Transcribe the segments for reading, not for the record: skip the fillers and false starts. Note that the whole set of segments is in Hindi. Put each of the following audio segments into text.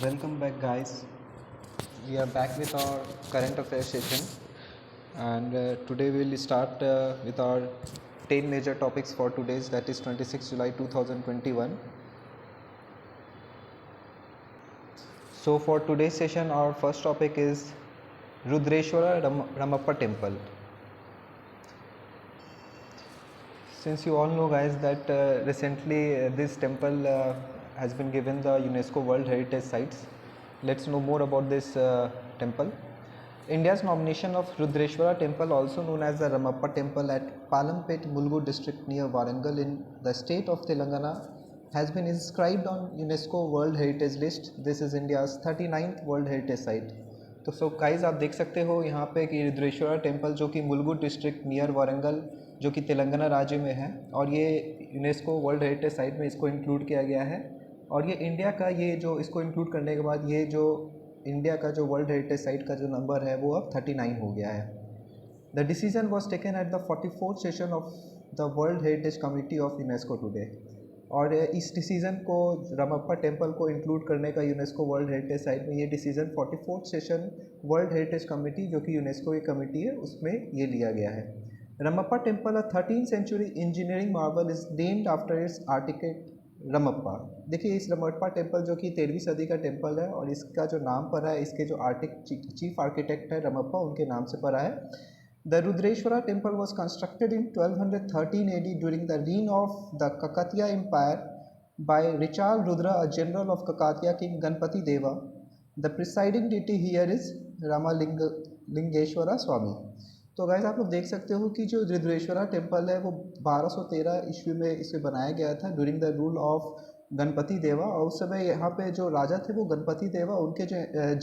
Welcome back, guys. We are back with our current affairs session, and today we will start with our 10 major topics for today's, that is 26 July 2021. So, for today's session, our first topic is Rudreshwara Ramappa Temple. Since you all know, guys, that recently this temple has been given the UNESCO World Heritage Sites. Let's know more about this temple. India's nomination of Rudreshwara Temple, also known as the Ramappa Temple at Palampet, Mulgu district near Warangal in the state of Telangana, has been inscribed on UNESCO World Heritage List. This is India's 39th World Heritage Site. तो सो गाइज आप देख सकते हो यहाँ पे कि रुद्रेश्वरा टेम्पल जो कि मुलुगु डिस्ट्रिक्ट नियर वारंगल जो कि तेलंगाना राज्य में है, और ये यूनेस्को वर्ल्ड हेरिटेज साइट में इसको इंक्लूड किया गया है। और ये इंडिया का, ये जो इसको इंक्लूड करने के बाद ये जो इंडिया का जो वर्ल्ड हेरिटेज साइट का जो नंबर है वो अब 39 हो गया है। The decision was taken at the 44th session of the world heritage committee of UNESCO today. और इस डिसीज़न को, रामप्पा टेम्पल को इंक्लूड करने का यूनेस्को वर्ल्ड हेरिटेज साइट में, ये decision 44th session world heritage committee जो कि यूनेस्को की कमेटी है उसमें ये लिया गया है। Ramappa temple, a 13th century engineering marble, is named after its architect Ramappa. देखिए, इस रमप्पा टेम्पल जो कि 13वीं सदी का टेम्पल है और इसका जो नाम पड़ा है, इसके जो चीफ आर्किटेक्ट है रमप्पा, उनके नाम से पड़ा है। The Rudreshwara temple was constructed in 1213 AD during the reign of the Kakatiya Empire by Richard Rudra, a general of Kakatiya king Ganpati Deva. The presiding deity here is Ramalingeshwara Swami. तो गाइस आप लोग देख सकते हो कि जो रुद्रेश्वरा टेम्पल है वो 1213 ईस्वी में इसे बनाया गया था during the rule of Ganpati देवा। और उस समय यहाँ पे जो राजा थे वो गणपति देवा, उनके जो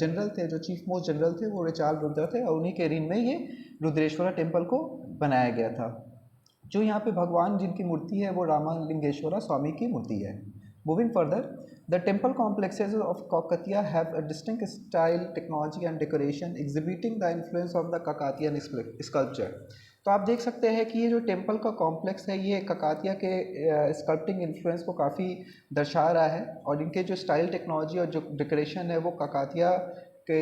जनरल थे, जो चीफ मोस्ट जनरल थे, वो रिचाल रुद्र थे, और उन्हीं के रीन में ये रुद्रेश्वरा टेम्पल को बनाया गया था। जो यहाँ पे भगवान जिनकी मूर्ति है वो रामालिंगेश्वरा स्वामी की मूर्ति है। Moving further, the temple complexes of Kakatiya have a distinctive style, technology and decoration exhibiting the influence of the Kakatiyan sculpture. तो आप देख सकते हैं कि ये जो टेम्पल का कॉम्प्लेक्स है ये काकतिया के स्कल्पटिंग इन्फ्लुएंस को काफ़ी दर्शा रहा है, और इनके जो स्टाइल, टेक्नोलॉजी और जो डेकोरेशन है वो काकतिया के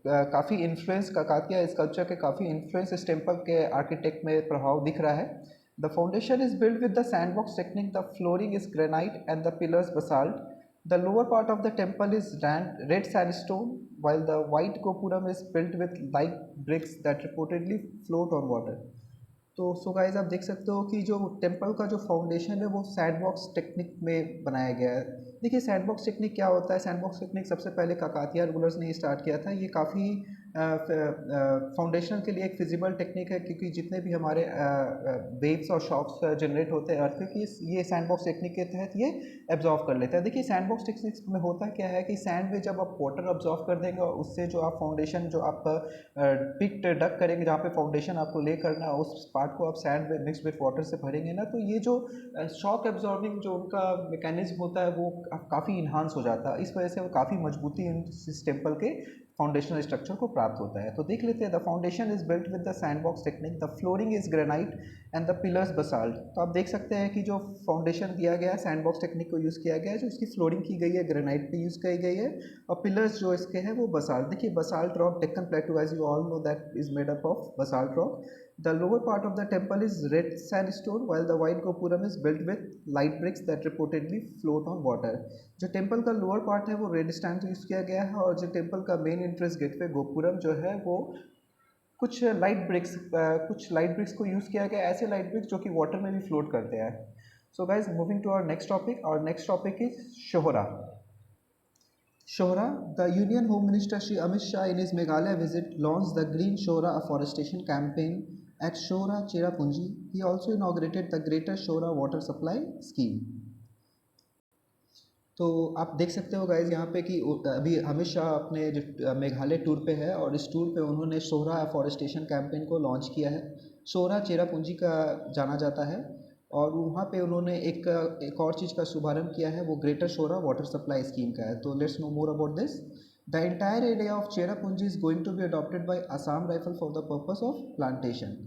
काफ़ी इन्फ्लुएंस, काकतिया स्कल्पचर के काफ़ी इन्फ्लुएंस इस टेम्पल के आर्किटेक्ट में प्रभाव दिख रहा है। The foundation is build with the sandbox technique, the flooring is granite and the pillars basalt. The lower part of the temple is red sandstone, while the white gopuram is built with light bricks that reportedly float on water. तो सो गाइस आप देख सकते हो कि जो टेम्पल का जो फाउंडेशन है वो सैंडबॉक्स टेक्निक में बनाया गया है। देखिए, सैंडबॉक्स टेक्निक क्या होता है? सैंडबॉक्स टेक्निक सबसे पहले काकतिया रूलर्स ने स्टार्ट किया था। ये काफ़ी फाउंडेशन के लिए एक फिजिबल टेक्निक है, क्योंकि जितने भी हमारे वेव्स और शॉक्स जनरेट होते हैं अर्थ के, ये सैंडबॉक्स टेक्निक के तहत ये एब्जॉर्व कर लेता है। देखिए, सैंडबॉक्स टेक्निक में होता क्या है कि सैंड में जब आप वाटर ऑब्जॉर्व कर देंगे और उससे जो आप फाउंडेशन, जो आप पिट डक करेंगे जहाँ पे फाउंडेशन आपको ले करना है, उस पार्ट को आप सैंड में मिक्स विथ वाटर से भरेंगे ना, तो ये जो शॉक एब्जॉर्बिंग जो उनका मैकेनिज्म होता है वो काफ़ी इन्हांस हो जाता है। इस वजह से वो काफ़ी मजबूती इस टेम्पल के फाउंडेशनल स्ट्रक्चर को प्राप्त होता है। तो देख लेते हैं, the foundation is built with the sandbox technique, the flooring is granite and the pillars basalt. तो आप देख सकते हैं कि जो फाउंडेशन दिया गया है सैंडबॉक्स टेक्निक को यूज़ किया गया है, जो इसकी फ्लोरिंग की गई है ग्रेनाइट पे यूज़ की गई है, और पिलर्स जो इसके हैं वो बसाल्ट। देखिए, basalt rock, Deccan plateau, as you all know that is made up of basalt rock. The lower part of the temple is red sandstone, while the white gopuram is built with light bricks that reportedly float on water. जो टेम्पल का लोअर पार्ट है वो रेड स्टैंड यूज़ किया गया है, और जो टेम्पल का मेन एंट्रेंस गेट पे गोपुरम जो है वो कुछ लाइट ब्रिक्स को यूज़ किया गया, ऐसे लाइट ब्रिक्स जो कि वाटर में भी फ्लोट करते हैं। So guys, moving to our next topic. और next topic is Sohra. Shohra, the Union Home Minister Shri Amit Shah in his Meghalaya visit launched the Green Shohra afforestation campaign at Shohra Cherrapunji. He also inaugurated the Greater Shohra Water Supply Scheme. तो आप देख सकते हो गाइज यहाँ पे कि अभी अमित शाह अपने जो मेघालय टूर पे है, और इस टूर पे उन्होंने शोहरा एफॉरेस्टेशन कैंपेन को लॉन्च किया है। शोहरा चेरापूंजी का जाना जाता है, और वहाँ पे उन्होंने एक और चीज़ का शुभारंभ किया है, वो greater Sohra water supply scheme का है। तो let's know more about this. The entire area of Cherrapunji is going to be adopted by Assam rifle for the purpose of plantation.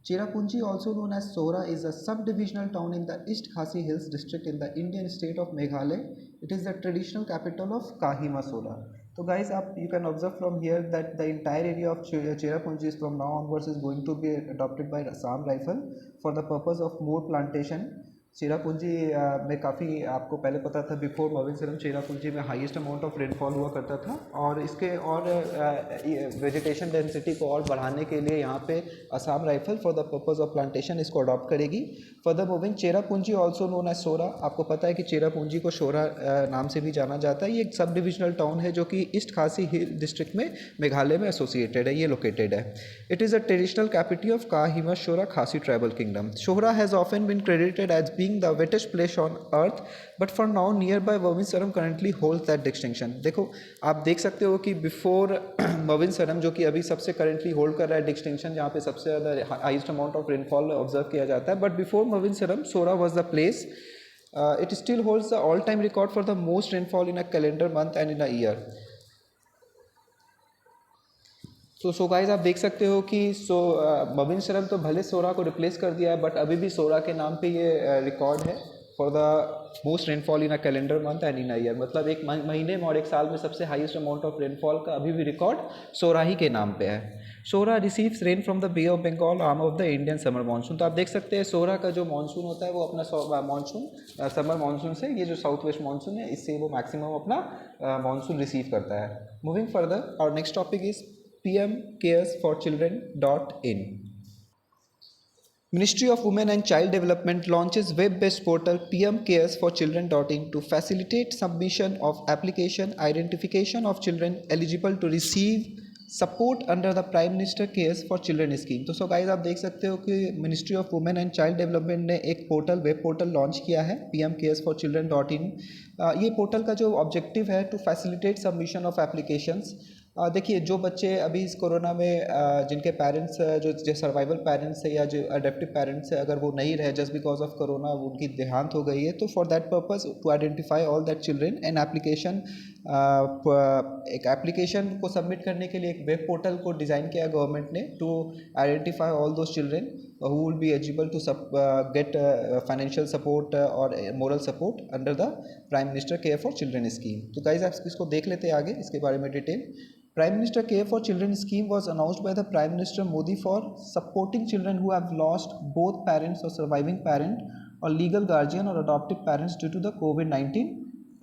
Cherrapunji, also known as Sohra, is a sub-divisional town in the East Khasi Hills district in the Indian state of Meghalaya. It is the traditional capital of Kohima Sora. So guys, you can observe from here that the entire area of Cherrapunji is from now onwards is going to be adopted by Assam Rifle for the purpose of more plantation. Cherrapunji में काफ़ी आपको पहले पता था बिफोर मोविनसरम चेरापूंजी में हाईएस्ट अमाउंट ऑफ रेनफॉल हुआ करता था और इसके और वेजिटेशन डेंसिटी को और बढ़ाने के लिए यहाँ पे Assam rifle for the purpose of plantation इसको अडॉप्ट करेगी। Further moving Cherrapunji also known as Sohra. आपको पता है कि चेरापूंजी को शोरा नाम से भी जाना जाता है। ये एक सब डिविजनल टाउन है जो कि ईस्ट खासी हिल डिस्ट्रिक्ट में मेघालय में एसोसिएटेड है, ये लोकेटेड है। It is a traditional capital of Kahima Sohra Khasi tribal kingdom. Sohra has often been credited as being the wettest place on earth, but for now nearby Movinsaram currently holds that distinction। देखो आप देख सकते हो कि बिफोर मोविनसरम जो कि अभी सबसे करेंटली होल्ड कर रहा है डिस्टिंक्शन जहाँ पे सबसे ज़्यादा highest amount of rainfall observe किया जाता है, but before Mawsynram Sohra was the place. It still holds the all time record for the most rainfall in a calendar month and in a year. So guys आप देख सकते हो कि मोविनसरम तो भले सोरा को रिप्लेस कर दिया है, बट अभी भी सोरा के नाम पे ये रिकॉर्ड है for the most rainfall in a calendar month and in a year. मतलब एक महीने में और एक साल में सबसे हाईएस्ट अमाउंट ऑफ रेनफॉल का अभी भी रिकॉर्ड सोरा ही के नाम पे है। Sohra receives rain from the Bay of Bengal arm of the Indian summer monsoon. तो आप देख सकते हैं सोरा का जो मानसून होता है वो अपना मानसून समर मानसून से, ये जो साउथ वेस्ट मानसून है इससे वो मैक्सिमम अपना मानसून रिसीव करता है। मूविंग फर्दर और next topic is pmcaresforchildren.in। Ministry of Women and Child Development launches web-based portal pmcaresforchildren.in to facilitate submission of application identification of children eligible to receive support under the prime minister cares for children scheme. तो सो गाइज आप देख सकते हो कि ministry of women and child development ने एक पोर्टल वेब पोर्टल लॉन्च किया है pmcaresforchildren.in। ये पोर्टल का जो ऑब्जेक्टिव है to facilitate submission of applications. देखिए जो बच्चे अभी इस कोरोना में जिनके पेरेंट्स जो सर्वाइवल पेरेंट्स है या जो अडेप्टिव पेरेंट्स है अगर वो नहीं रहे जस्ट बिकॉज ऑफ कोरोना उनकी देहांत हो गई है, तो for that purpose to identify all that children an application एक एप्लीकेशन को सबमिट करने के लिए एक वेब पोर्टल को डिज़ाइन किया गवर्नमेंट ने to identify all those children who will be eligible to get financial support or moral support under the Prime Minister Care for Children scheme। तो गाइज आप इसको देख लेते हैं आगे इसके बारे में detail. Prime Minister Care for Children scheme was announced by the Prime Minister Modi for supporting children who have lost both parents or surviving parent or legal guardian or adoptive parents due to the COVID-19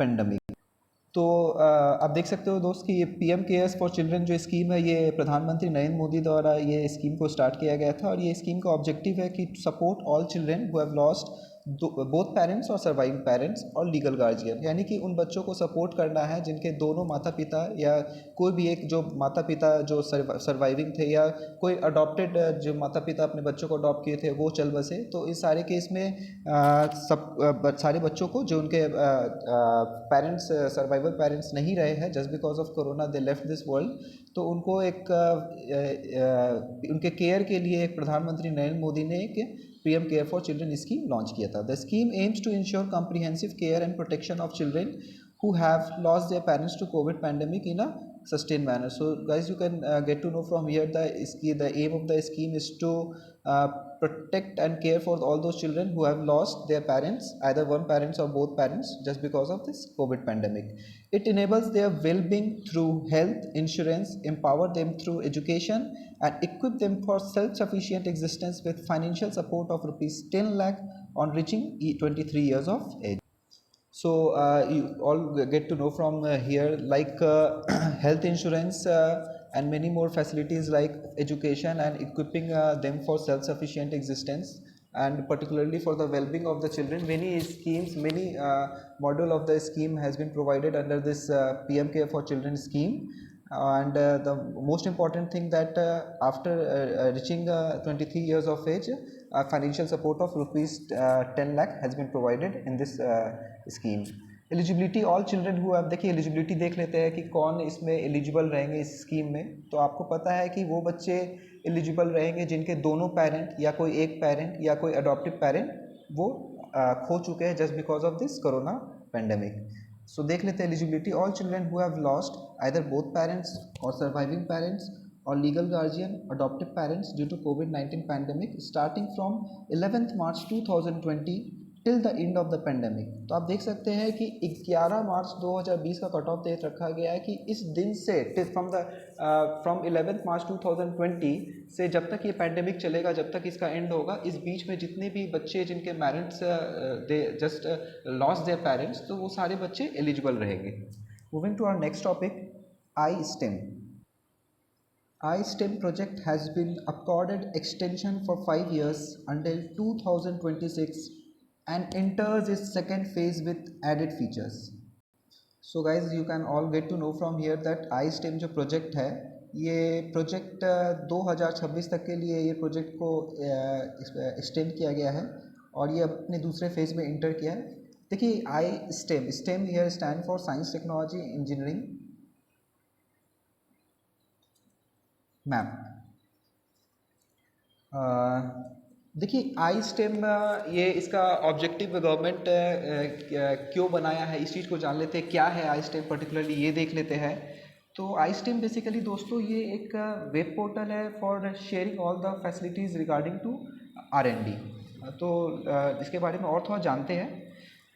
pandemic। तो आप देख सकते हो दोस्त कि ये पीएम केयर्स फॉर चिल्ड्रन जो स्कीम है ये प्रधानमंत्री नरेंद्र मोदी द्वारा ये स्कीम को स्टार्ट किया गया था और ये स्कीम का ऑब्जेक्टिव है कि support all children who have lost both parents और सर्वाइविंग पेरेंट्स और लीगल गार्जियन, यानी कि उन बच्चों को सपोर्ट करना है जिनके दोनों माता पिता या कोई भी एक जो माता पिता जो सर्वाइविंग थे या कोई अडॉप्टेड जो माता पिता अपने बच्चों को अडॉप्ट किए थे वो चल बसे। तो इस सारे केस में सारे बच्चों को जो उनके पेरेंट्स सर्वाइवल पेरेंट्स नहीं रहे हैं just because of corona they left this world, तो उनको एक उनके केयर के लिए एक प्रधानमंत्री नरेंद्र मोदी ने एक PM care for children scheme launch किया था। The scheme aims to ensure comprehensive care and protection of children who have lost their parents to COVID pandemic in a sustained manner। So guys you can get to know from here the aim of the scheme is to protect and care for all those children who have lost their parents, either one parents or both parents just because of this COVID pandemic। It enables their well-being through health insurance, empower them through education and equip them for self-sufficient existence with financial support of rupees 10 lakh on reaching 23 years of age। So you all get to know from here like health insurance and many more facilities like education and equipping them for self-sufficient existence and particularly for the well-being of the children। Many schemes, many model of the scheme has been provided under this PM Care for Children scheme and the most important thing that after reaching 23 years of age financial support of rupees 10 lakh has been provided in this scheme. Eligibility all children who have, देखिए एलिजिबिलिटी देख लेते हैं कि कौन इसमें एलिजिबल रहेंगे इस स्कीम में। तो आपको पता है कि वो बच्चे एलिजिबल रहेंगे जिनके दोनों पेरेंट या कोई एक पेरेंट या कोई अडॉप्टिव पेरेंट वो खो चुके हैं just because of this corona pandemic. So देख लेते हैं eligibility all children who have lost either both parents और surviving parents or legal guardian adoptive parents due to COVID-19 pandemic starting from 11th March 2020 till the end of the pandemic. तो आप देख सकते हैं कि 11 मार्च 2020 का कट ऑफ डेट रखा गया है कि इस दिन से फ्रॉम 11 मार्च 2020 से जब तक ये पैंडेमिक चलेगा, जब तक इसका एंड होगा, इस बीच में जितने भी बच्चे जिनके parents they just loss their parents, तो वो सारे बच्चे एलिजिबल रहेंगे। Moving to our next topic, iSTEM. iSTEM project has been accorded extension for 5 years until 2026 and enters its second phase with added features. So guys, you can all get to know from here that iSTEM जो प्रोजेक्ट है, ये प्रोजेक्ट 2026 तक के लिए ये प्रोजेक्ट को एक्सटेंड किया गया है और ये अपने दूसरे फेज में इंटर किया है। देखिए iSTEM, stem here stand for science technology engineering map. देखिए आई स्टेम ये इसका ऑब्जेक्टिव गवर्नमेंट क्यों बनाया है, इस चीज़ को जान लेते हैं। क्या है आई स्टेम पर्टिकुलरली, ये देख लेते हैं। तो आई स्टेम बेसिकली दोस्तों ये एक वेब पोर्टल है for sharing all the facilities regarding to R&D। तो इसके बारे में और थोड़ा जानते हैं।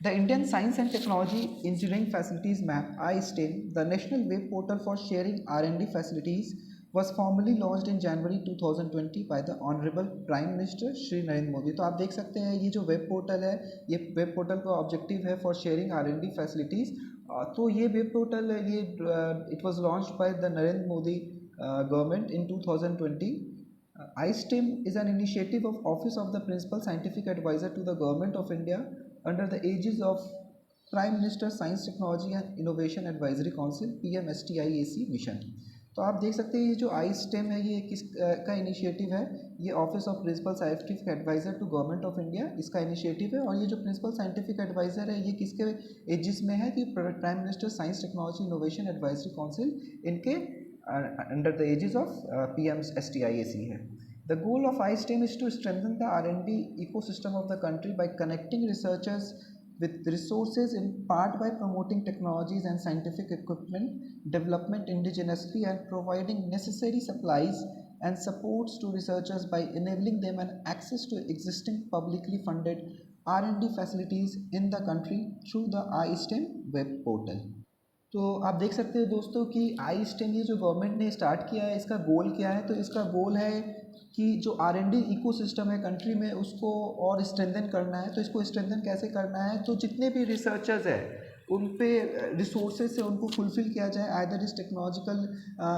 The Indian science and technology engineering facilities map iSTEM, the national web portal for sharing R&D facilities was formally launched in January 2020 by the Honorable Prime Minister Shri Narendra Modi. तो आप देख सकते हैं ये जो वेब पोर्टल है, ये वेब पोर्टल का ऑब्जेक्टिव है फॉर शेयरिंग R&D फैसिलिटीज़। तो ये वेब पोर्टल ये it was launched by the Narendra Modi government in 2020। iSTEM is an initiative of Office of the Principal Scientific Advisor to the Government of India under the aegis of Prime Minister Science Technology and Innovation Advisory Council PMSTIAC mission. तो आप देख सकते हैं ये जो आई स्टेम है ये किस का इनिशिएटिव है, ये office of principal scientific adviser to government of India, इसका इनिशिएटिव है। और ये जो प्रिंसिपल साइंटिफिक एडवाइज़र है ये किसके एजिस में है, कि prime minister science technology innovation advisory council, इनके under the aegis of PMSTIAC है। The goal of iSTEM is to strengthen the R&D ecosystem of the country by connecting researchers with resources, in part by promoting technologies and scientific equipment development indigenously and providing necessary supplies and supports to researchers by enabling them an access to existing publicly funded R&D facilities in the country through the iSTEM web portal। तो आप देख सकते हैं दोस्तों कि iSTEM ये जो गवर्नमेंट ने स्टार्ट किया है, इसका गोल क्या है। तो इसका गोल है कि जो R&D इकोसिस्टम है कंट्री में उसको और स्ट्रेंथन करना है। तो इसको स्ट्रेंथन कैसे करना है, तो जितने भी रिसर्चर्स हैं उन पे रिसोर्सेज से उनको फुलफ़िल किया जाए, आइदर इस टेक्नोलॉजिकल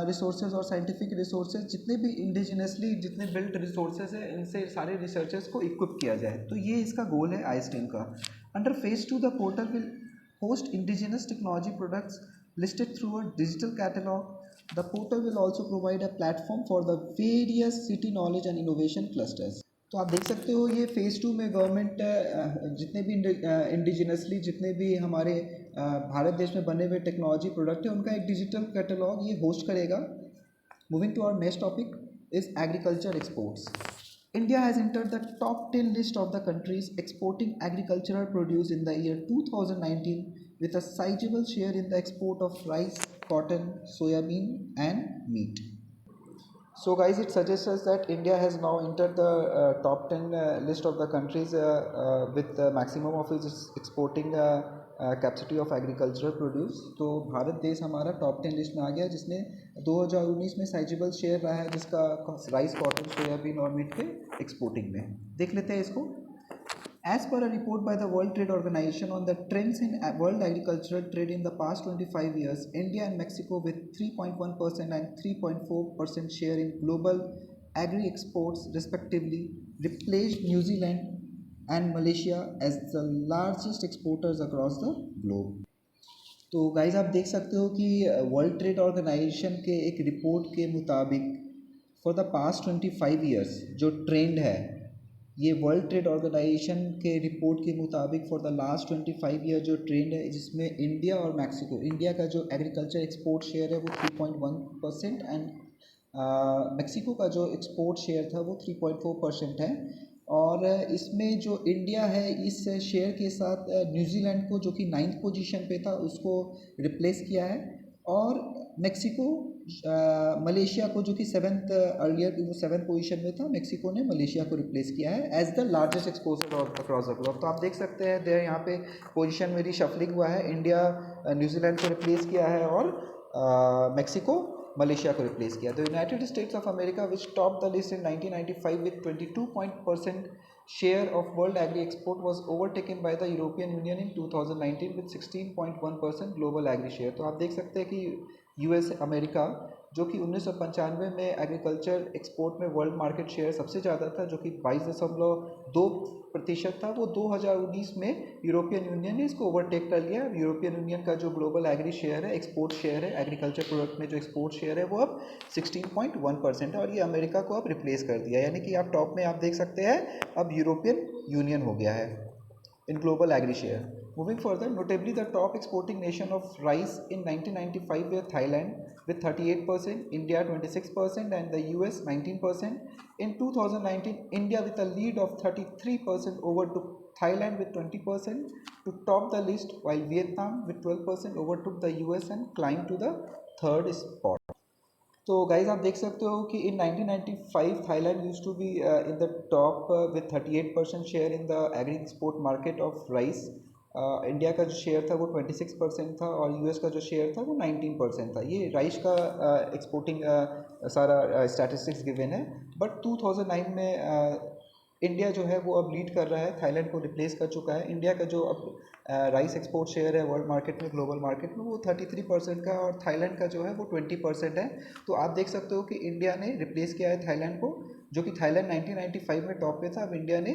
रिसोर्सेज और साइंटिफिक रिसोर्सेज, जितने भी इंडिजिनसली जितने बिल्ट रिसोर्सेज हैं इनसे सारे रिसर्चर्स को इक्विप किया जाए। तो ये इसका गोल है iSTEM का। Under phase 2 the portal will host indigenous technology products listed through a digital catalog. The portal will also provide a platform for the various city knowledge and innovation clusters। तो आप देख सकते हो ये फेज़ 2 में गवर्नमेंट जितने भी इंडिजिनसली जितने भी हमारे भारत देश में बने हुए टेक्नोलॉजी प्रोडक्ट है उनका एक डिजिटल कैटलॉग ये होस्ट करेगा। Moving to our next topic is agriculture exports. India has entered the top 10 list of the countries exporting agricultural produce in the year 2019 with a sizable share in the export of rice, cotton, soyabean and meat. So guys, it suggests us that India has now entered the top 10 list of the countries with the maximum of its exporting capacity of agricultural produce. तो भारत देश हमारा टॉप 10 लिस्ट में आ गया, जिसने 2019 में साइजेबल शेयर रहा है जिसका राइस, कॉटन, सोयाबीन और मीट के एक्सपोर्टिंग में। देख लेते हैं इसको। As per a report by the World Trade Organization on the trends in world agricultural trade in the past 25 years, India and Mexico with 3.1% and 3.4% share in global agri exports respectively replaced New Zealand and Malaysia as the largest exporters across the globe। तो गाइज आप देख सकते हो कि वर्ल्ड ट्रेड ऑर्गेनाइजेशन के एक रिपोर्ट के मुताबिक फॉर द पास्ट 25 ईयर्स जो ट्रेंड है, ये वर्ल्ड ट्रेड ऑर्गेनाइजेशन के रिपोर्ट के मुताबिक फॉर द लास्ट 25 ईयर जो ट्रेंड है, जिसमें इंडिया और मैक्सिको, इंडिया का जो एग्रीकल्चर एक्सपोर्ट शेयर है वो 3.1% एंड मैक्सिको का जो एक्सपोर्ट शेयर था वो 3.4% है। और इसमें जो इंडिया है इस शेयर के साथ न्यूजीलैंड को, जो कि 9th पोजीशन पे था, उसको रिप्लेस किया है। और मेक्सिको मलेशिया को, जो कि सेवन्थ अर्लियर वो सेवन्थ पोजीशन में था, मेक्सिको ने मलेशिया को रिप्लेस किया है as the largest exposure of across the globe. तो आप देख सकते हैं देर यहाँ पे पोजीशन में रिशफलिंग हुआ है, इंडिया न्यूजीलैंड को रिप्लेस किया है और मेक्सिको मलेशिया को रिप्लेस किया। The United states of America which top the list in 1995 with 22% share of world agri export was overtaken by the European Union in 2019 with 16.1% global agri share। तो आप देख सकते हैं कि यूएस अमेरिका जो कि 1995 में एग्रीकल्चर एक्सपोर्ट में वर्ल्ड मार्केट शेयर सबसे ज़्यादा था, जो कि 22.2% था, वो 2019 में यूरोपियन यूनियन ने इसको ओवरटेक कर लिया। यूरोपियन यूनियन का जो ग्लोबल एग्री शेयर है, एक्सपोर्ट शेयर है, एग्रीकल्चर प्रोडक्ट में जो एक्सपोर्ट शेयर है वो अब 16.1% है और ये अमेरिका को अब रिप्लेस कर दिया। यानी कि आप टॉप में आप देख सकते हैं अब यूरोपियन यूनियन हो गया है in global agri share। Moving further, notably the top exporting nation of rice in 1995 were Thailand with 38%, India 26% and the US 19%. In 2019, India with a lead of 33% overtook Thailand with 20% to top the list, while Vietnam with 12% overtook the US and climbed to the third spot। तो गाइज आप देख सकते हो कि in 1995 Thailand used to be in the top with 38% share in the agri export market of rice. India का जो शेयर था वो 26% था और यूएस का जो शेयर था वो 19% था। ये राइस का एक्सपोर्टिंग सारा स्टैटिस्टिक्स गिवन है। बट 2009 में इंडिया जो है वो अब लीड कर रहा है, थाईलैंड को रिप्लेस कर चुका है। इंडिया का जो अब राइस एक्सपोर्ट शेयर है वर्ल्ड मार्केट में, ग्लोबल मार्केट में, वो 33% का और थाईलैंड का जो है वो 20% है। तो आप देख सकते हो कि इंडिया ने रिप्लेस किया है थाईलैंड को, जो कि थाईलैंड 1995 में टॉप पे था, अब इंडिया ने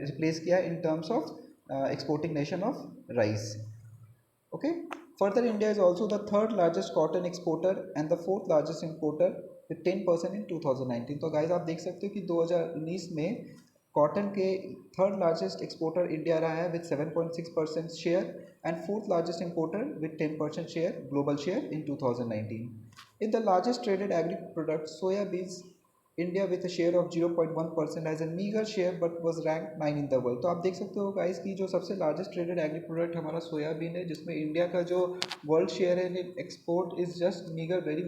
रिप्लेस किया in terms of exporting nation of rice। Okay, further India is also the third largest cotton exporter and the fourth largest importer with 10% in 2019। तो गाइज आप देख सकते हो कि 2019 में कॉटन के थर्ड लार्जेस्ट एक्सपोर्टर इंडिया रहा है with 7.6% share and fourth largest importer with 10% share, global share in 2019। In the largest traded agri product soybeans, India with a share of 0.1% as a meagre share but was rank 9 in the world. तो आप देख सकते हो गाइस की जो सबसे लार्जेस्ट ट्रेडेड एग्री प्रोडक्ट हमारा सोयाबीन है, जिसमें इंडिया का जो वर्ल्ड शेयर है in export is just meagre, very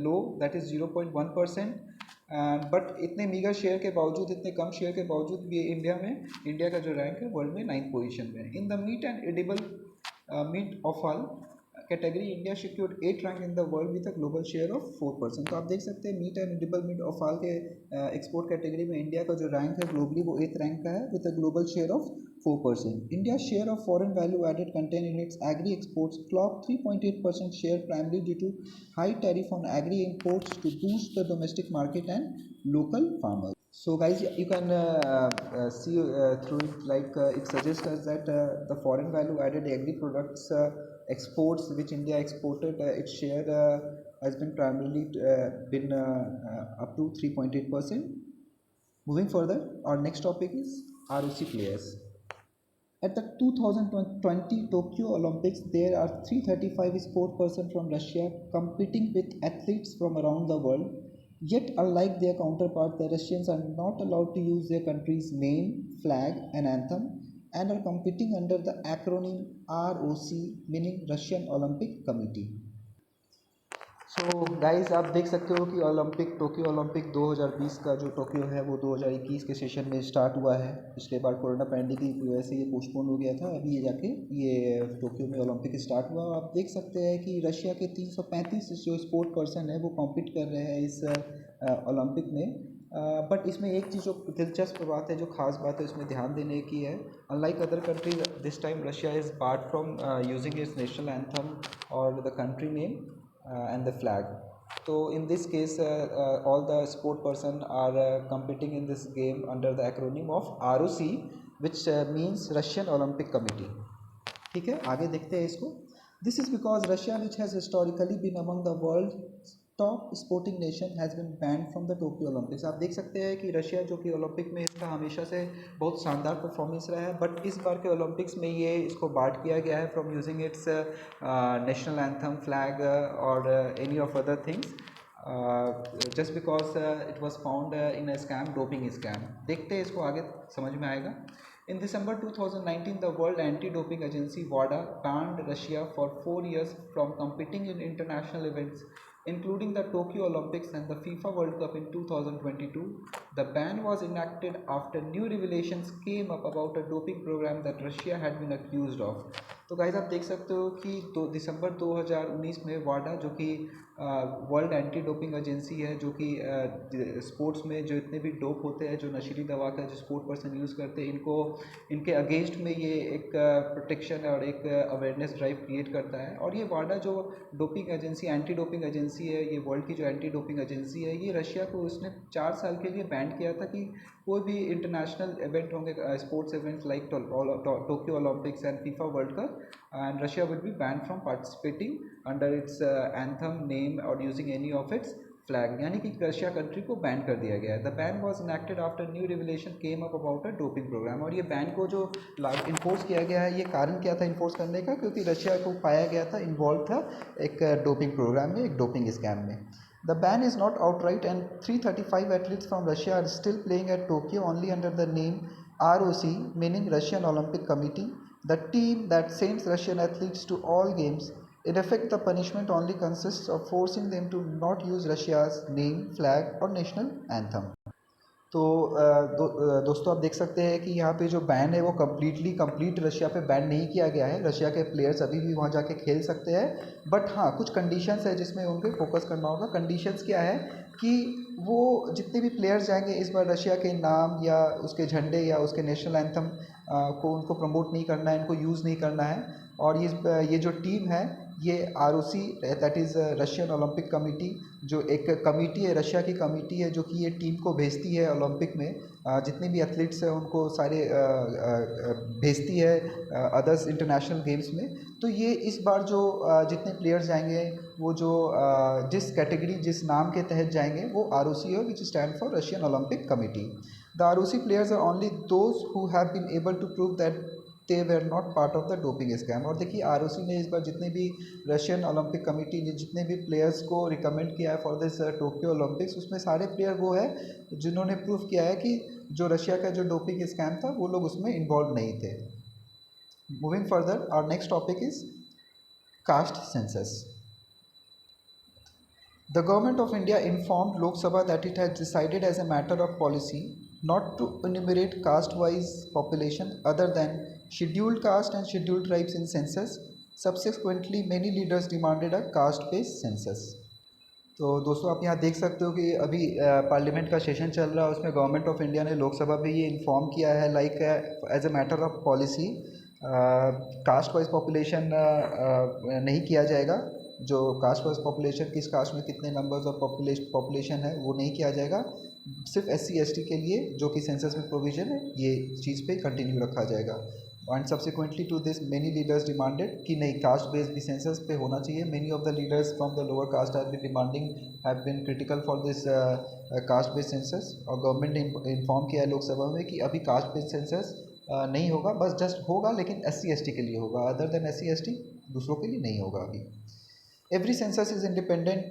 low, that is 0.1%। But इतने मीगर शेयर के बावजूद, इतने कम शेयर के बावजूद भी इंडिया का जो रैंक है वर्ल्ड में 9th पोजीशन में। In the meat and edible meat offal category India secured 8th rank in the world with a global share of 4%। तो आप देख सकते हैं meat and edible meat offal के एक्सपोर्ट कैटेगरी में इंडिया का जो रैंक है ग्लोबली वो 8th रैंक का है with a global share of 4%। India share of foreign value added content in its agri exports clock 3.8% share primary due to high tariff on agri imports to boost the domestic market and local farmers. So guys, you can see through it, like it suggests us that the foreign value added agri products exports which India exported, its share has been primarily been up to 3.8%. Moving further, our next topic is ROC players। At the 2020 Tokyo Olympics, there are 335 sport persons from Russia competing with athletes from around the world. Yet, unlike their counterpart, the Russians are not allowed to use their country's name, flag, and anthem, and are competing under the acronym ROC, meaning Russian Olympic Committee। So guys आप देख सकते हो कि टोक्यो ओलंपिक 2020 का जो टोक्यो है वो 2021 के सेशन में स्टार्ट हुआ है। पिछले बार कोरोना पैंडेमिक की वजह से ये पोस्टपोन हो गया था, अभी ये जाके ये टोक्यो में ओलंपिक स्टार्ट हुआ। आप देख सकते हैं कि रशिया के 335 जो स्पोर्ट पर्सन है वो कॉम्पीट कर रहे हैं इस ओलंपिक में। बट इसमें एक चीज़ जो दिलचस्प बात है, जो ख़ास बात है उसमें ध्यान देने की है, unlike other countries this time Russia is barred from using its national anthem और the country name and the flag। So in this case all the sport person are competing in this game under the acronym of ROC which means Russian Olympic Committee। ठीक है, आगे देखते हैं इसको। This is because Russia, which has historically been among the world's top sporting nation, has been banned from the Tokyo Olympics। आप देख सकते हैं कि रशिया जो कि ओलंपिक में इसका हमेशा से बहुत शानदार परफॉर्मेंस रहा है, बट इस बार के ओलंपिक्स में ये इसको बार्ड किया गया है from using its national anthem, flag और any of other things just because it was found in a scam, doping scam. देखते हैं इसको आगे समझ में आएगा। In December 2019, the World Anti-Doping Agency WADA banned Russia for 4 years from competing in international events, including the Tokyo Olympics and the FIFA World Cup in 2022. The ban was enacted after new revelations came up about a doping program that Russia had been accused of. तो गाइज आप देख सकते हो कि दिसंबर 2019 में वाडा जो कि वर्ल्ड एंटी डोपिंग एजेंसी है, जो कि स्पोर्ट्स में जो इतने भी डोप होते हैं, जो नशीली दवा का जो स्पोर्ट पर्सन यूज़ करते हैं, इनको इनके अगेंस्ट में ये एक प्रोटेक्शन और एक अवेयरनेस ड्राइव क्रिएट करता है। और ये वाडा जो doping agency, anti doping agency है, ये वर्ल्ड की जो एंटी डोपिंग एजेंसी है, ये रशिया को उसने 4 साल के लिए बैन किया था कि कोई भी इंटरनेशनल इवेंट होंगे, sports events like Tokyo Olympics and FIFA world cup, and Russia will be banned from participating under its anthem, name or using any of its flag। यानी कि रशिया कंट्री को बैन कर दिया गया है। The ban was enacted after new revelation came up about a doping program. और ये बैन को जो इन्फोर्स किया गया है, ये कारण क्या था इन्फोर्स करने का? क्योंकि रशिया को पाया गया था इन्वॉल्व था एक डोपिंग प्रोग्राम में, एक डोपिंग स्कैम में। The ban is not outright and 335 athletes from Russia are still playing at Tokyo only under the name ROC, meaning Russian Olympic Committee, the team that sends Russian athletes to all games. In effect, the punishment only consists of forcing them to not use Russia's name, flag or national anthem. तो दोस्तों आप देख सकते हैं कि यहाँ पे जो बैन है वो कंप्लीट रशिया पे बैन नहीं किया गया है। रशिया के प्लेयर्स अभी भी वहाँ जाके खेल सकते हैं, बट हाँ कुछ कंडीशंस है जिसमें उनको फोकस करना होगा। कंडीशंस क्या है कि वो जितने भी प्लेयर्स जाएंगे इस बार रशिया के नाम या उसके झंडे या उसके नेशनल एंथम को उनको प्रमोट नहीं करना है, इनको यूज़ नहीं करना है। और ये जो टीम है ये ROC, that is Russian Olympic committee, जो एक कमेटी है, रशिया की कमेटी है जो कि ये टीम को भेजती है ओलंपिक में, जितने भी एथलीट्स हैं उनको सारे भेजती है अदर्स इंटरनेशनल गेम्स में। तो ये इस बार जो जितने प्लेयर्स जाएंगे वो जो जिस कैटेगरी जिस नाम के तहत जाएंगे वो ROC है, which stand for Russian Olympic committee. The ROC players are only those who have been able to prove that they were not part of the doping scam. और देखिए ROC ने इस बार जितने भी रशियन ओलंपिक कमेटी ने जितने भी प्लेयर्स को रिकमेंड किया है फॉर दिस टोक्यो ओलंपिक्स, उसमें सारे प्लेयर वो है जिन्होंने प्रूव किया है कि जो रशिया का जो डोपिंग स्कैम था वो लोग उसमें इन्वॉल्व नहीं थे। Moving further, our next topic is caste census. The Government of India informed Lok Sabha that it has decided as a matter of policy not to enumerate caste-wise population other than scheduled caste and scheduled tribes in census. Subsequently, many leaders demanded a caste-based census. तो दोस्तों आप यहाँ देख सकते हो कि अभी पार्लियामेंट का सेशन चल रहा है, उसमें गवर्नमेंट ऑफ इंडिया ने लोकसभा में ये इन्फॉर्म किया है like as a matter of policy caste wise population नहीं किया जाएगा। जो कास्ट वाइज पॉपुलेशन, किस कास्ट में कितने नंबर्स ऑफ पॉपुलेशन है वो नहीं किया जाएगा। सिर्फ SC ST के लिए जो कि सेंसस में प्रोविजन है ये चीज़ पे कंटिन्यू रखा जाएगा। And subsequently to this many leaders demanded कि नहीं कास्ट बेस्ड भी सेंसस पे होना चाहिए। Many of the leaders from the lower caste have been demanding, have been critical for this caste based census. और गवर्नमेंट ने इन्फॉर्म किया है लोकसभा में कि अभी कास्ट बेस्ड सेंसस नहीं होगा, बस जस्ट होगा लेकिन SC ST के लिए होगा, अदर देन SC ST दूसरों के लिए नहीं होगा अभी। Every census is independent.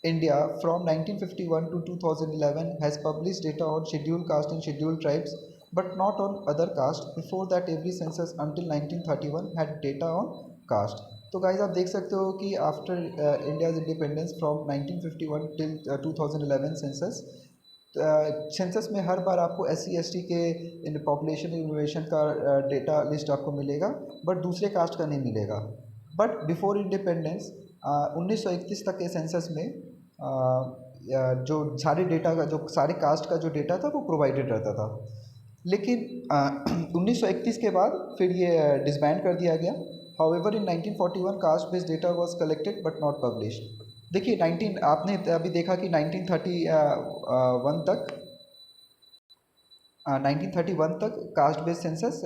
India from 1951 to 2011 has published data on scheduled caste and scheduled tribes, but not on other caste. Before that, every census until 1931 had data on caste. तो गाइज आप देख सकते हो कि after India's independence from 1951 till 2011 census में हर बार आपको SC ST के पॉपुलेशन इन्फॉर्मेशन का डेटा लिस्ट आपको मिलेगा, बट दूसरे कास्ट का नहीं मिलेगा। बट बिफोर इंडिपेंडेंस 1931 तक के सेंसस में जो सारे डेटा का, जो सारे कास्ट का जो डेटा था वो प्रोवाइडेड रहता था। लेकिन 1931 के बाद फिर ये डिसबैंड कर दिया गया। However in 1941 caste based data was collected but not published. देखिए आपने अभी देखा कि 1931 तक कास्ट बेस्ड सेंसस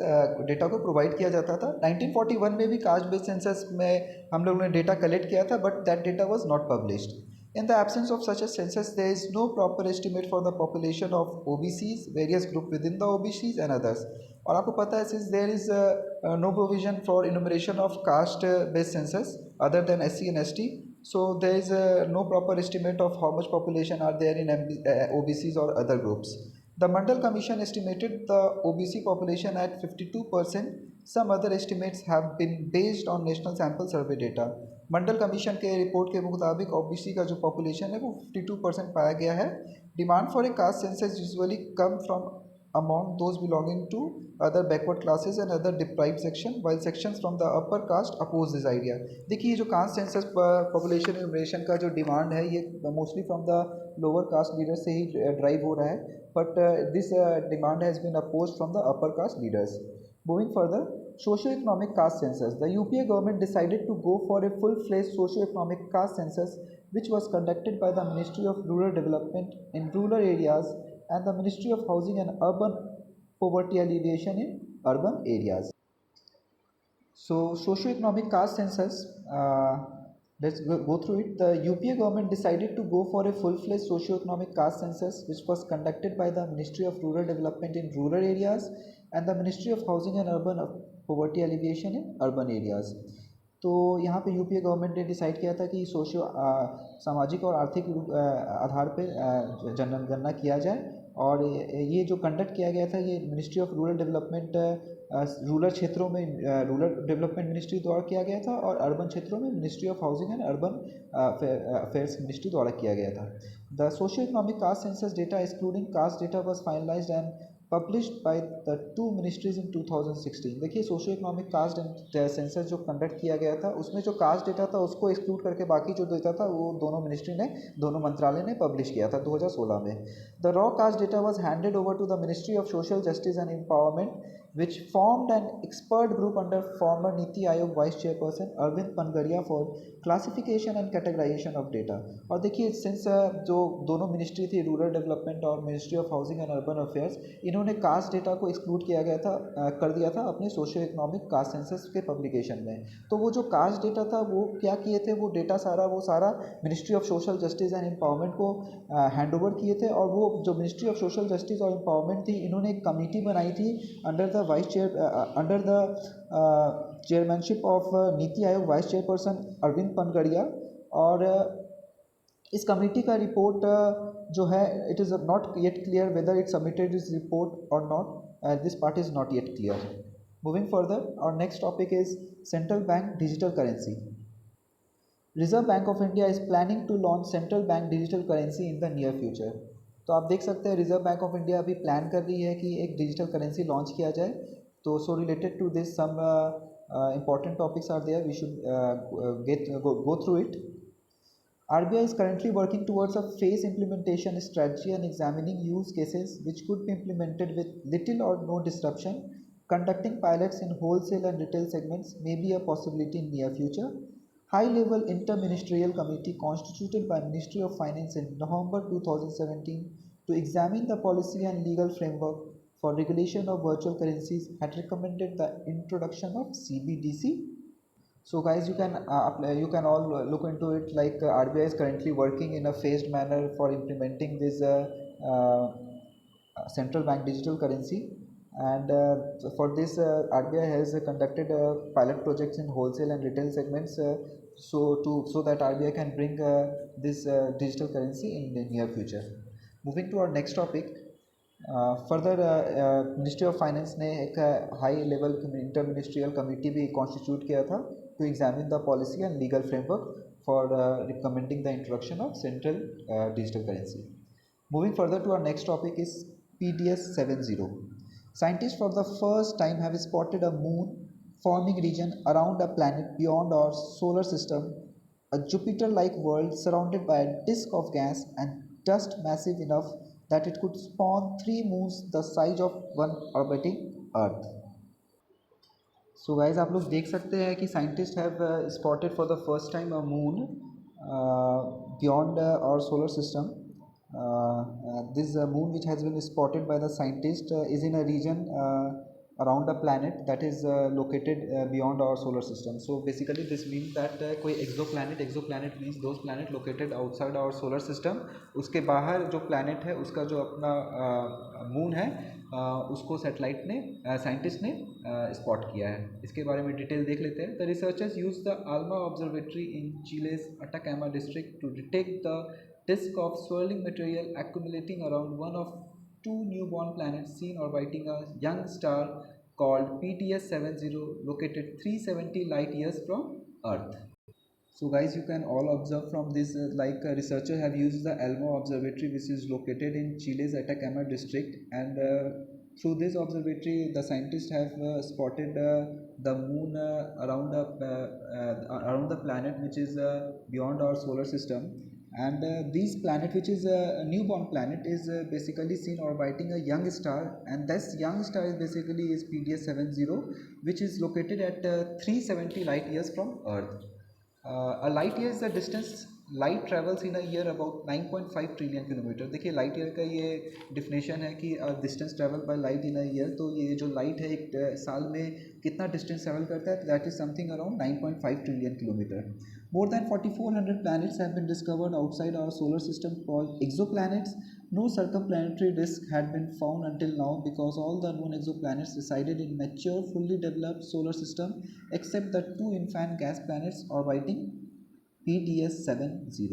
डेटा को प्रोवाइड किया जाता था। 1941 में भी कास्ट बेस्ड सेंसस में हम लोगों ने डेटा कलेक्ट किया था, but that data was not published. In the absence of such a census, there is no proper estimate for the population of OBCs, various group within the OBCs and others. और आपको पता है since there is no provision for enumeration of caste-based census other than SC and ST, so there is no proper estimate of how much population are there in OBCs or other groups. The Mandal Commission estimated the OBC population at 52%. Some other estimates have been based on National Sample Survey data. Mandal commission के रिपोर्ट के मुताबिक ओबीसी का जो पॉपुलेशन है वो 52% पाया गया है. Demand for a caste census usually come from among those belonging to other backward classes and other deprived section, while sections from the upper caste oppose this idea. देखिए ये जो कास्ट सेंसस पॉपुलेशन इन्फॉर्मेशन का जो डिमांड है ये mostly from the lower cast leader से ही ड्राइव हो रहा है, but this demand has been opposed from the upper caste leaders. Moving further, socio-economic caste census. The UPA government decided to go for a full-fledged socio-economic caste census, which was conducted by the Ministry of Rural Development in rural areas and the Ministry of Housing and Urban Poverty Alleviation in urban areas. So, socio-economic caste census, let's go through it. The UPA government decided to go for a full-fledged socio-economic caste census, which was conducted by the Ministry of Rural Development in rural areas and the Ministry of Housing and Urban Poverty Alleviation in urban areas. तो यहाँ पे यूपीए गवर्नमेंट ने डिसाइड किया था कि सामाजिक और आर्थिक आधार पर जनगणना किया जाए, और ये जो कंडक्ट किया गया था ये ministry of rural development rural क्षेत्रों में रूरल डेवलपमेंट मिनिस्ट्री द्वारा किया गया था, और अर्बन क्षेत्रों में ministry of housing and urban affairs ministry द्वारा किया गया था. The socio economic caste census data excluding caste data was finalised and published by the two ministries in 2016. देखिए सोशियो इकोनॉमिक कास्ट सेंसस जो कंडक्ट किया गया था उसमें जो कास्ट डेटा था उसको एक्सक्लूड करके बाकी जो डेटा था वो दोनों मंत्रालय ने पब्लिश किया था 2016 में. The raw caste data was handed over to the ministry of social justice and empowerment, which formed an expert group under former Niti Aayog Vice Chairperson Arvind Pangaria for classification and categorization of data. और देखिए सिंस जो दोनों मिनिस्ट्री थी रूरल डेवलपमेंट और ministry of housing and urban affairs, इन्होंने कास्ट डेटा को एक्सक्लूड किया गया था कर दिया था अपने सोशियो इकोनॉमिक कास्ट सेंसस के पब्लिकेशन में. तो वो जो कास्ट डेटा था वो क्या किए थे, वो डेटा वो सारा ministry of social justice and empowerment को हैंड ओवर किए थे, और वो जो मिनिस्ट्री ऑफ सोशल जस्टिस और एम्पावरमेंट थी इन्होंने एक कमेटी बनाई थी under the under the chairmanship of NITI Aayog vice chairperson Arvind Panagariya. और इस कमेटी का रिपोर्ट जो है it is not yet clear whether it submitted this report or not. This part is not yet clear. Moving further, और next topic is central bank digital currency. Reserve Bank of India is planning to launch central bank digital currency in the near future. तो आप देख सकते हैं रिजर्व बैंक ऑफ इंडिया अभी प्लान कर रही है कि एक डिजिटल करेंसी लॉन्च किया जाए. तो so related to this some important topics are there, we should go through it. RBI is currently working towards a phase implementation strategy and examining use cases which could be implemented with little or no disruption. Conducting pilots in wholesale and retail segments may be a possibility in near future. High-level inter-ministerial committee constituted by Ministry of Finance in November 2017 to examine the policy and legal framework for regulation of virtual currencies had recommended the introduction of CBDC. So guys, you can all look into it, like RBI is currently working in a phased manner for implementing this central bank digital currency, and for this RBI has conducted pilot projects in wholesale and retail segments so that RBI can bring this digital currency in the near future. Moving to our next topic, further ministry of finance ने एक high level inter ministerial committee भी कॉन्स्टिट्यूट किया था to examine the policy and legal framework for recommending the introduction of central digital currency. Moving further to our next topic is PDS 70. Scientists for the first time have spotted a moon forming region around a planet beyond our solar system, a Jupiter-like world surrounded by a disk of gas and dust massive enough that it could spawn 3 moons the size of one orbiting Earth. So guys, आप लोग देख सकते हैं कि scientists have spotted for the first time a moon beyond our solar system. This moon which has been spotted by the scientist is in a region around a planet that is located beyond our solar system. So basically this means that कोई exoplanet means those planet located outside our solar system, उसके बाहर जो planet है उसका जो अपना moon है उसको सैटेलाइट ने साइंटिस्ट ने स्पॉट किया है. इसके बारे में डिटेल देख लेते हैं. The researchers use the ALMA observatory in Chile's Atacama district to detect the disk of swirling material accumulating around one of two newborn planets seen orbiting a young star called PDS 70 located 370 light years from Earth. So guys, you can all observe from this like researcher have used the Elmo observatory which is located in Chile's Atacama district, and through this observatory the scientists have spotted the moon around the planet which is beyond our solar system, and this planet which is a newborn planet is basically seen orbiting a young star, and this young star is basically is PDS 70 which is located at 370 light years from Earth. A light year is the distance light travels in a year about 9.5 trillion kilometre. देखिए लाइट ईयर का ये डिफिनेशन है कि distance travel by light in a year. तो ये जो लाइट है एक साल में कितना डिस्टेंस ट्रैवल करता है, that is something around 9.5 trillion kilometre. More than 4,400 planets have been discovered outside our solar system called exoplanets. No circumplanetary disk had been found until now because all the known exoplanets resided in mature, fully developed solar system except the two infant gas planets orbiting PDS 70.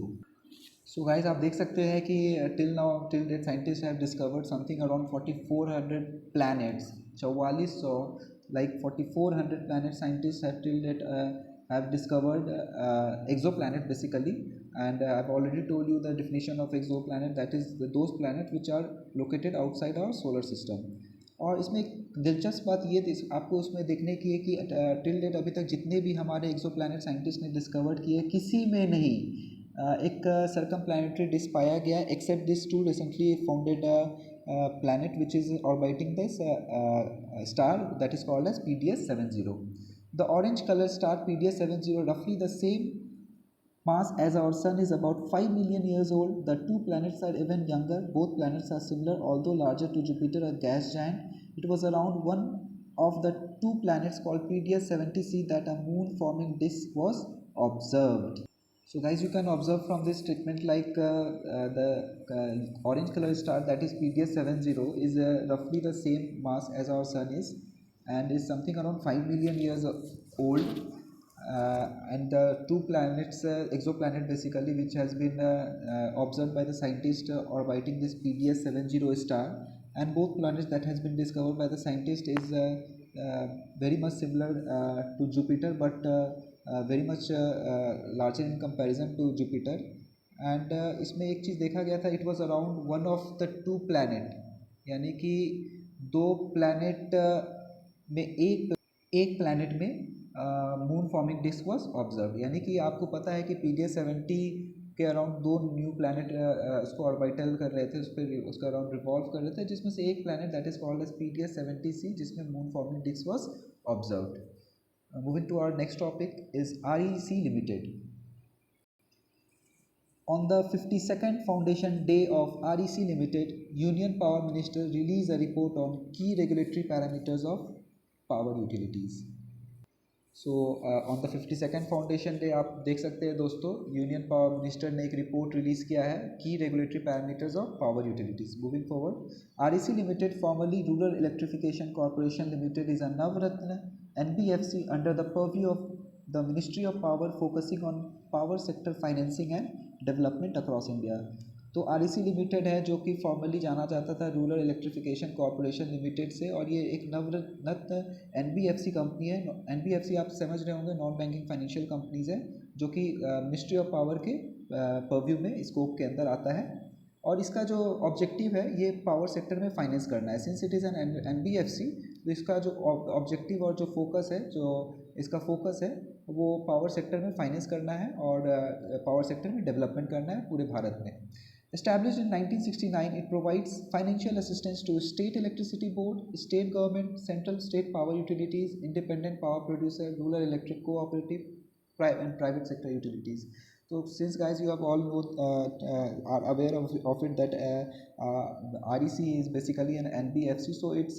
So guys, आप देख सकते हैं कि till date scientists have discovered something around 4,400 planets. 4400 like 4,400 planet scientists have till date have discovered exoplanet basically, and I've already told you the definition of exoplanet, that is those planets which are located outside our solar system. और इसमें एक दिलचस्प बात ये आपको उसमें देखने की है कि टिल डेट अभी तक जितने भी हमारे एक्सोप्लैनेट साइंटिस्ट ने डिस्कवर्ड किए किसी में नहीं एक सर्कमप्लैनेटरी डिस्क पाया गया except this to recently founded planet which is orbiting this star that is called as PDS 70. The orange color star PDS 70 roughly the same mass as our sun is about 5 million years old. The two planets are even younger. Both planets are similar although larger to Jupiter, a gas giant. It was around one of the two planets called PDS 70c that a moon forming disk was observed. So guys, you can observe from this treatment like the orange color star that is PDS 70 is roughly the same mass as our sun is, and is something around 5 million years old. And the two planets exoplanet basically which has been observed by the scientist orbiting this PDS 70 star, and both planets that has been discovered by the scientist is very much similar to Jupiter, but very much larger in comparison to Jupiter. And इसमें एक चीज़ देखा गया था, it was around one of the two planet, यानी कि दो प्लैनेट में एक प्लैनेट में moon forming disc was observe. यानी कि आपको पता है कि PDS 70 के अराउंड दो न्यू प्लैनेट उसको ऑर्बिटल कर रहे थे, उस पर उसका अराउंड रिवॉल्व कर रहे थे, जिसमें से एक planet that is called as PDS 70c जिसमें moon forming disc was observed. Moving to our next topic is REC Limited. On the 52nd foundation day of REC Limited, Union Power Minister released a report on key regulatory parameters of power utilities. So on the 52nd foundation day आप देख सकते हैं दोस्तों, यूनियन पावर मिनिस्टर ने एक रिपोर्ट रिलीज़ किया है, की regulatory parameters of power utilities. Moving forward, REC limited formally rural electrification corporation limited is a Navratna NBFC under the purview of the Ministry of Power focusing on power sector financing and development across India. तो REC लिमिटेड है जो कि फॉर्मली जाना जाता था रूरल इलेक्ट्रिफिकेशन कॉर्पोरेशन लिमिटेड से, और ये एक नवरत्न NBFC कंपनी है. NBFC आप समझ रहे होंगे, नॉन बैंकिंग फाइनेंशियल कंपनीज है, जो कि मिनिस्ट्री ऑफ पावर के पर्व्यू में स्कोप के अंदर आता है. और इसका जो ऑब्जेक्टिव है ये पावर सेक्टर में फाइनेंस करना है. Since it is an NBFC, तो इसका जो ऑब्जेक्टिव और जो फोकस है, जो इसका फोकस है वो पावर सेक्टर में फाइनेंस करना है और पावर सेक्टर में डेवलपमेंट करना है पूरे भारत में. Established in 1969, it provides financial assistance to state electricity board, state government, central state power utilities, independent power producer, rural electric cooperative, and private sector utilities. So since guys you have all are aware of it that REC is basically an NBFC, so its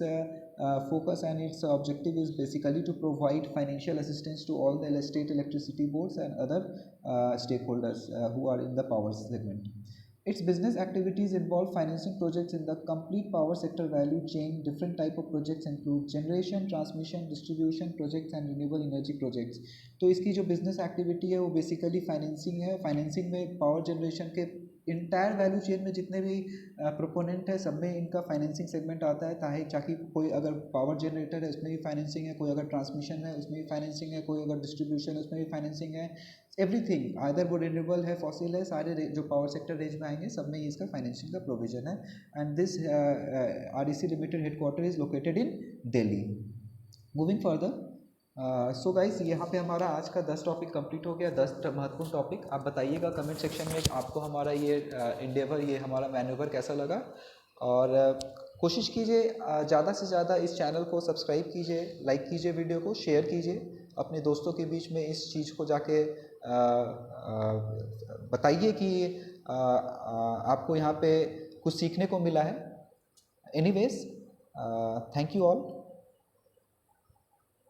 focus and its objective is basically to provide financial assistance to all the state electricity boards and other stakeholders who are in the power segment. Its business activities involve financing projects in the complete power sector value chain. Different type of projects include generation, transmission, distribution projects and renewable energy projects. तो इसकी जो business activity है वो basically financing है. Financing में power generation के इंटायर वैल्यू चेन में जितने भी प्रोपोनेंट है सब में इनका फाइनेंसिंग सेगमेंट आता है, ताकि कोई अगर पावर जनरेटर है उसमें भी फाइनेंसिंग है, कोई अगर ट्रांसमिशन है उसमें भी फाइनेंसिंग है, कोई अगर डिस्ट्रीब्यूशन है उसमें भी फाइनेंसिंग है, एवरीथिंग आइदर वो रिन्यूएबल है, फॉसिल है, सारे जो पावर सेक्टर रेंज में आएंगे सब में ही इसका फाइनेंसिंग का प्रोविजन है। And this REC limited headquarter is located in Delhi. Moving further, so guys यहाँ पे हमारा आज का 10 टॉपिक कंप्लीट हो गया, 10 महत्वपूर्ण टॉपिक। आप बताइएगा कमेंट सेक्शन में आपको हमारा ये इंडेवर, ये हमारा मैन्यूवर कैसा लगा। और कोशिश कीजिए ज़्यादा से ज़्यादा इस चैनल को सब्सक्राइब कीजिए, लाइक कीजिए, वीडियो को शेयर कीजिए अपने दोस्तों के बीच में, इस चीज़ को जाके बताइए कि आपको यहाँ पे कुछ सीखने को मिला है। Anyways, thank you all.